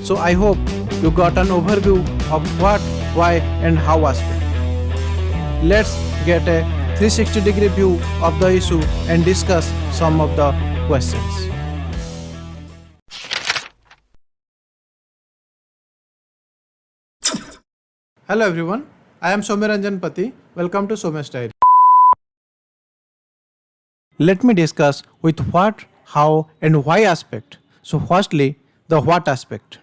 So I hope you got an overview of what, why and how aspect. Let's get a 360-degree view of the issue and discuss some of the questions. Hello everyone, I am Soumyaranjan Pati. Welcome to Soumya's Diary. Let me discuss with what, how and why aspect. So firstly, the what aspect.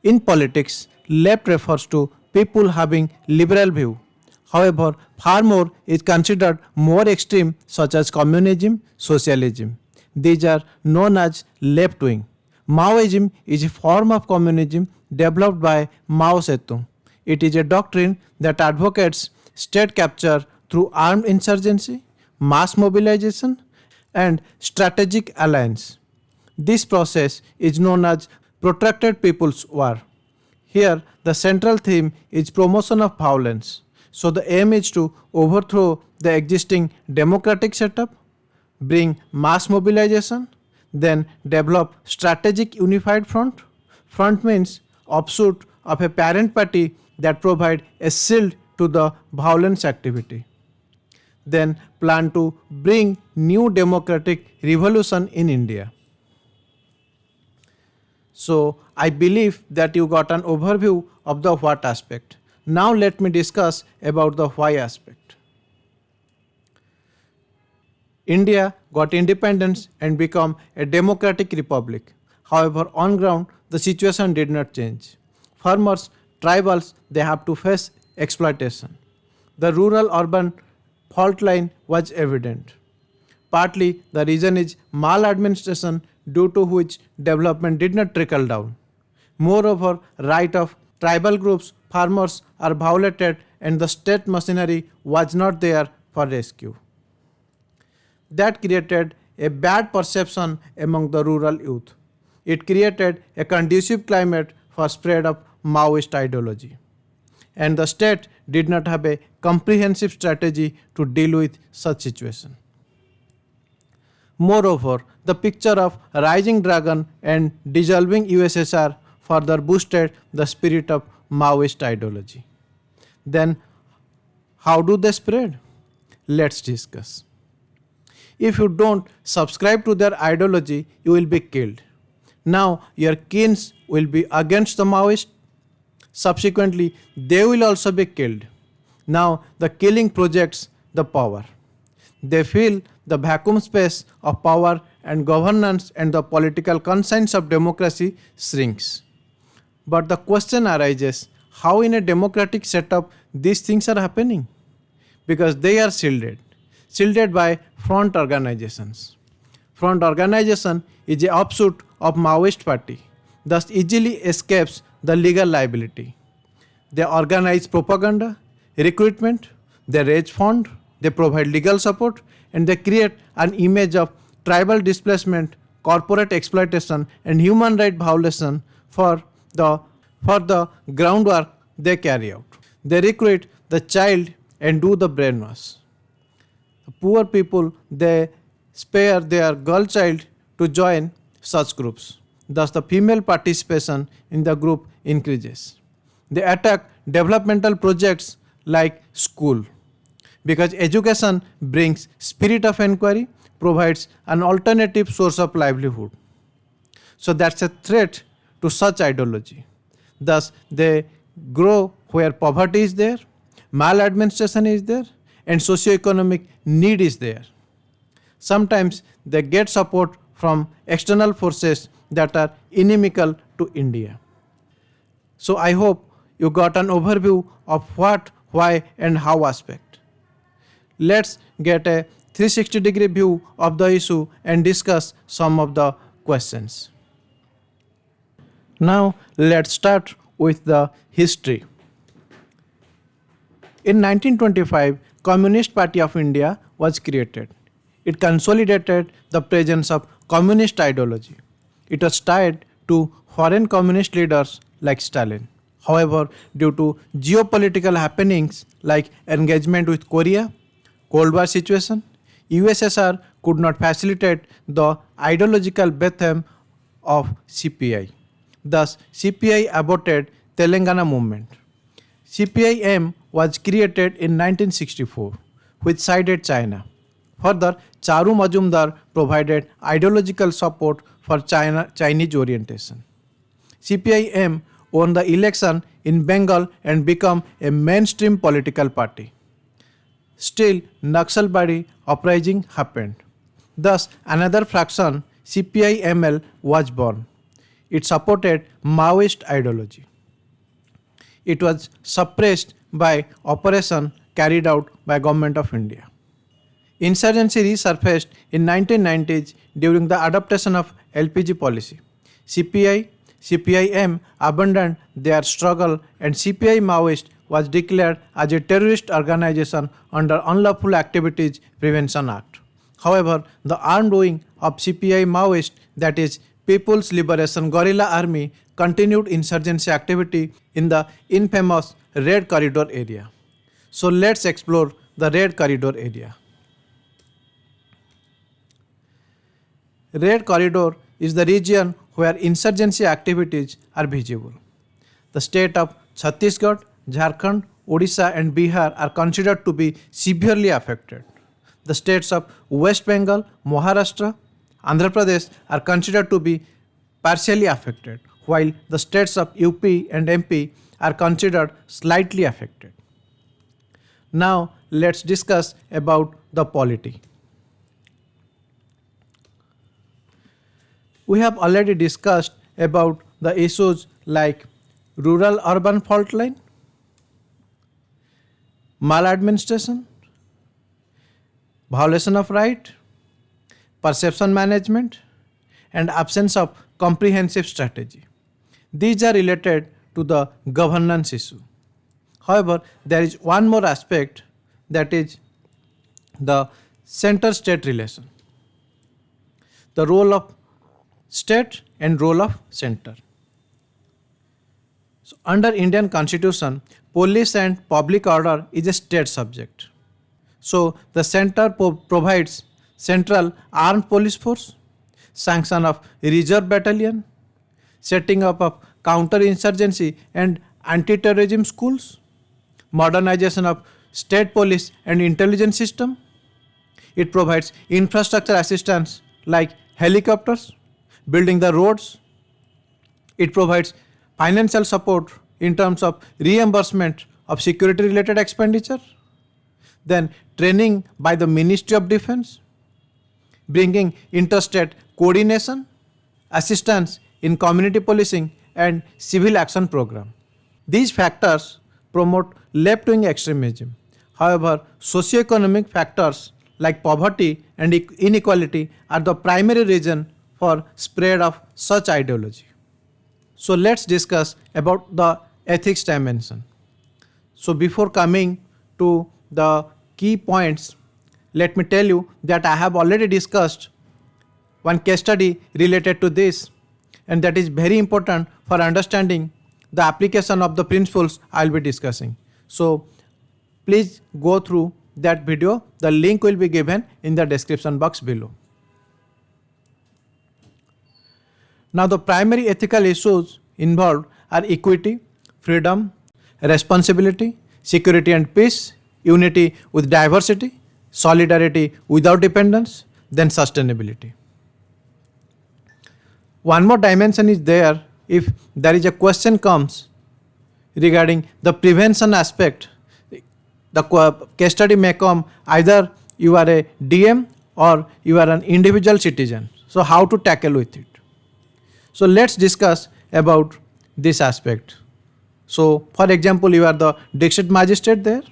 In politics, left refers to people having liberal view. However, far more is considered more extreme such as communism, socialism. These are known as left wing. Maoism is a form of communism developed by Mao Zedong. It is a doctrine that advocates state capture through armed insurgency, mass mobilization, and strategic alliance. This process is known as protracted people's war. Here, the central theme is promotion of violence. So, the aim is to overthrow the existing democratic setup, bring mass mobilization, then develop strategic unified front. Front means offshoot of a parent party that provide a shield to the violence activity. Then plan to bring new democratic revolution in India. So I believe that you got an overview of the what aspect. Now let me discuss about the why aspect. India got independence and become a democratic republic. However, on ground, the situation did not change. Farmers, tribals, they have to face exploitation. The rural-urban fault line was evident. Partly, the reason is maladministration due to which development did not trickle down. Moreover, right of tribal groups, farmers are violated and the state machinery was not there for rescue. That created a bad perception among the rural youth. It created a conducive climate for spread of Maoist ideology. And the state did not have a comprehensive strategy to deal with such situation. Moreover, the picture of rising dragon and dissolving USSR further boosted the spirit of Maoist ideology. Then, how do they spread? Let's discuss. If you don't subscribe to their ideology, you will be killed. Now, your kins will be against the Maoist. Subsequently, they will also be killed. Now, the killing projects the power. They fill the vacuum space of power and governance, and the political conscience of democracy shrinks. But the question arises, how in a democratic setup these things are happening? Because they are shielded by front organizations. Front organization is a offshoot of Maoist party, thus easily escapes the legal liability. They organize propaganda, recruitment, they raise fund, they provide legal support, and they create an image of tribal displacement, corporate exploitation, and human right violation for the groundwork they carry out. They recruit the child and do the brainwash. The poor people, they spare their girl child to join such groups. Thus, the female participation in the group increases. They attack developmental projects like school, because education brings spirit of inquiry, provides an alternative source of livelihood. So that's a threat to such ideology. Thus, they grow where poverty is there, maladministration is there, and socioeconomic need is there. Sometimes they get support from external forces that are inimical to India. So I hope you got an overview of what, why and how aspect. Let's get a 360-degree view of the issue and discuss some of the questions. Now let's start with the history. In 1925, Communist Party of India was created. It consolidated the presence of communist ideology. It was tied to foreign communist leaders like Stalin. However, due to geopolitical happenings like engagement with Korea, Cold War situation, USSR could not facilitate the ideological Bethlehem of CPI. Thus, CPI aborted Telangana movement. CPIM was created in 1964, which sided China. Further, Charu Majumdar provided ideological support for Chinese orientation. CPIM won the election in Bengal and became a mainstream political party. Still, Naxalbari uprising happened. Thus, another fraction, CPI-ML, was born. It supported Maoist ideology. It was suppressed by operation carried out by Government of India. Insurgency resurfaced in 1990s during the adoption of LPG policy. CPI, CPIM abandoned their struggle and CPI Maoist was declared as a terrorist organization under Unlawful Activities Prevention Act. However, the armed wing of CPI Maoist, that is People's Liberation Guerrilla Army, continued insurgency activity in the infamous Red Corridor area. So let's explore the Red Corridor area. Red Corridor is the region where insurgency activities are visible. The state of Chhattisgarh, Jharkhand, Odisha and Bihar are considered to be severely affected. The states of West Bengal, Maharashtra, Andhra Pradesh are considered to be partially affected, while the states of UP and MP are considered slightly affected. Now let's discuss about the polity. We have already discussed about the issues like rural-urban fault line, maladministration, violation of right, perception management, and absence of comprehensive strategy. These are related to the governance issue. However, there is one more aspect, that is the center-state relation, the role of state and role of center. So, under Indian Constitution, police and public order is a state subject. So, the center provides central armed police force, sanction of reserve battalion, setting up of counter-insurgency and anti-terrorism schools, modernization of state police and intelligence system. It provides infrastructure assistance like helicopters, building the roads. It provides financial support in terms of reimbursement of security related expenditure. Then training by the Ministry of Defense, bringing interstate coordination, assistance in community policing and civil action program. These factors promote left-wing extremism. However, socio-economic factors like poverty and inequality are the primary reason for spread of such ideology. So let's discuss about the ethics dimension. So before coming to the key points, let me tell you that I have already discussed one case study related to this, and that is very important for understanding the application of the principles I will be discussing. So please go through that video. The link will be given in the description box below. Now the primary ethical issues involved are equity, freedom, responsibility, security and peace, unity with diversity, solidarity without dependence, then sustainability. One more dimension is there if there is a question comes regarding the prevention aspect. The case study may come either you are a DM or you are an individual citizen. So how to tackle with it? So let's discuss about this aspect. So for example, you are the district magistrate there.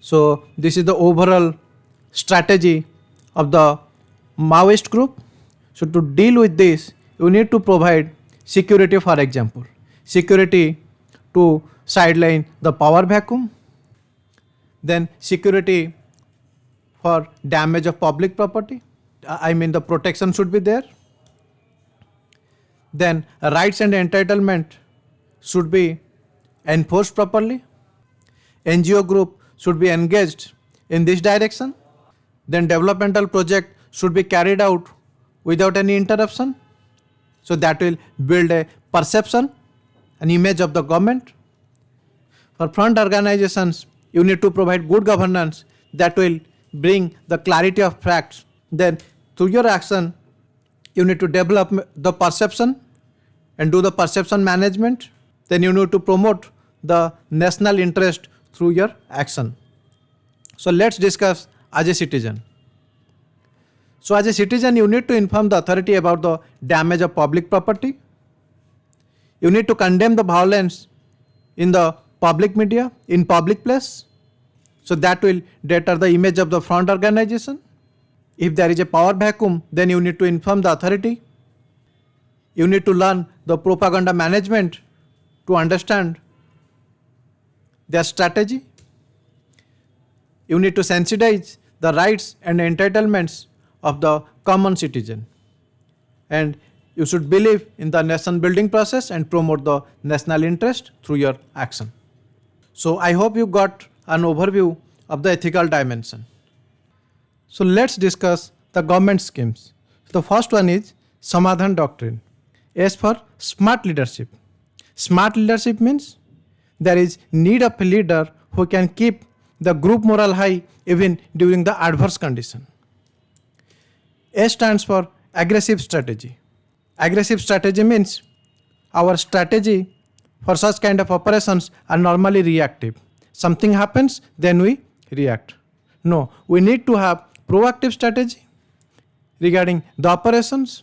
So this is the overall strategy of the Maoist group. So to deal with this, you need to provide security, for example, security to sideline the power vacuum, then security for damage of public property. I mean the protection should be there. Then rights and entitlement should be enforced properly. NGO group should be engaged in this direction. Then developmental project should be carried out without any interruption. So that will build a perception, an image of the government. For front organizations, you need to provide good governance that will bring the clarity of facts. Then through your action, you need to develop the perception and do the perception management. Then you need to promote the national interest through your action. So let's discuss as a citizen. So as a citizen, you need to inform the authority about the damage of public property. You need to condemn the violence in the public media, in public place. So that will deter the image of the front organization. If there is a power vacuum, then you need to inform the authority. You need to learn the propaganda management to understand their strategy. You need to sensitize the rights and entitlements of the common citizen. And you should believe in the nation building process and promote the national interest through your action. So I hope you got an overview of the ethical dimension. So let's discuss the government schemes. The first one is Samadhan Doctrine. S for smart leadership. Smart leadership means there is need of a leader who can keep the group morale high even during the adverse condition. A stands for aggressive strategy. Aggressive strategy means our strategy for such kind of operations are normally reactive. Something happens, then we react. No, we need to have proactive strategy regarding the operations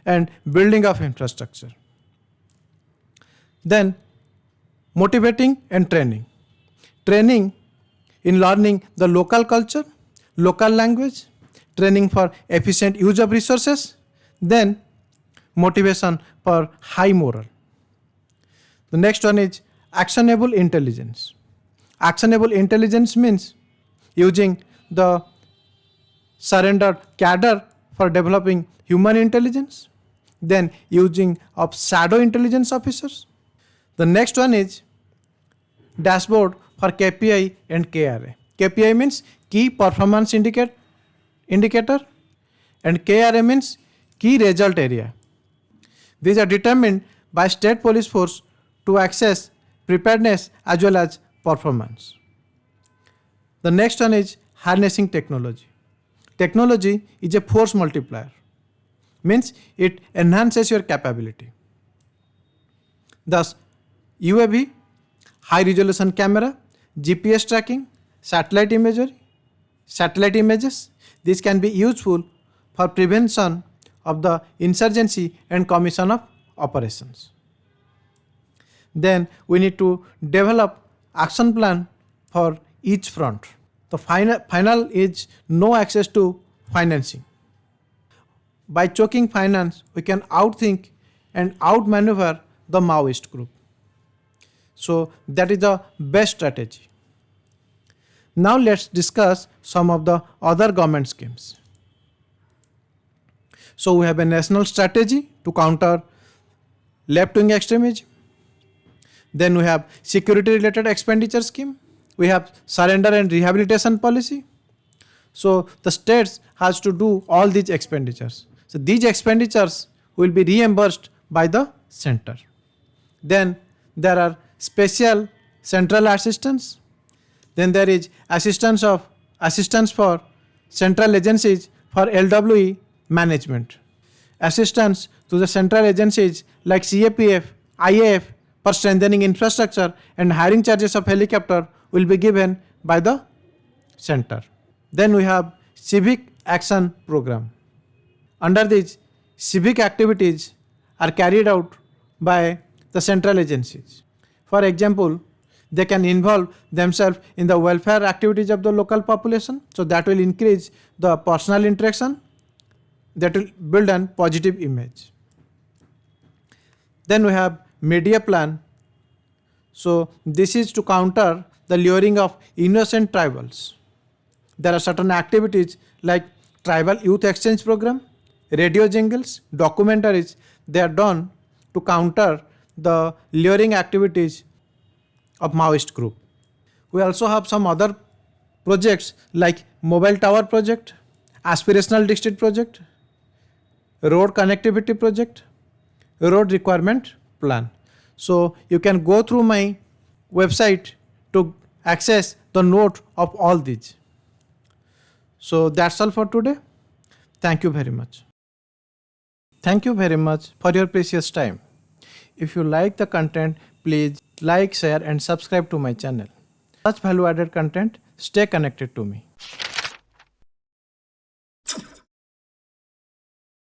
and building of infrastructure. Then motivating and training. Training in learning the local culture, local language, training for efficient use of resources, then motivation for high moral. The next one is actionable intelligence. Actionable intelligence means using the surrendered cadre for developing human intelligence, then using of shadow intelligence officers. The next one is dashboard for KPI and KRA. KPI means key performance indicator and KRA means key result area. These are determined by state police force to access preparedness as well as performance. The next one is harnessing technology. Technology is a force multiplier, means it enhances your capability. Thus, UAV, high resolution camera, GPS tracking, satellite images, these can be useful for prevention of the insurgency and commission of operations. Then we need to develop action plan for each front. The final is no access to financing. By choking finance, we can outthink and outmaneuver the Maoist group. So that is the best strategy. Now let's discuss some of the other government schemes. So we have a national strategy to counter left-wing extremism. Then we have security-related expenditure scheme. We have surrender and rehabilitation policy. So the states has to do all these expenditures. So these expenditures will be reimbursed by the center. Then there are special central assistance. Then there is assistance for central agencies for LWE management. Assistance to the central agencies like CAPF, IAF for strengthening infrastructure and hiring charges of helicopter will be given by the center. Then we have civic action program. Under these, civic activities are carried out by the central agencies. For example, they can involve themselves in the welfare activities of the local population, so that will increase the personal interaction, that will build a positive image. Then we have media plan. So this is to counter the luring of innocent tribals. There are certain activities like tribal youth exchange program, radio jingles, documentaries, they are done to counter the luring activities of Maoist group. We also have some other projects like mobile tower project, aspirational district project, road connectivity project, road requirement plan. So you can go through my website to access the note of all these. So that's all for today. Thank you very much. Thank you very much for your precious time. If you like the content, please like, share and subscribe to my channel. Such value added content, stay connected to me.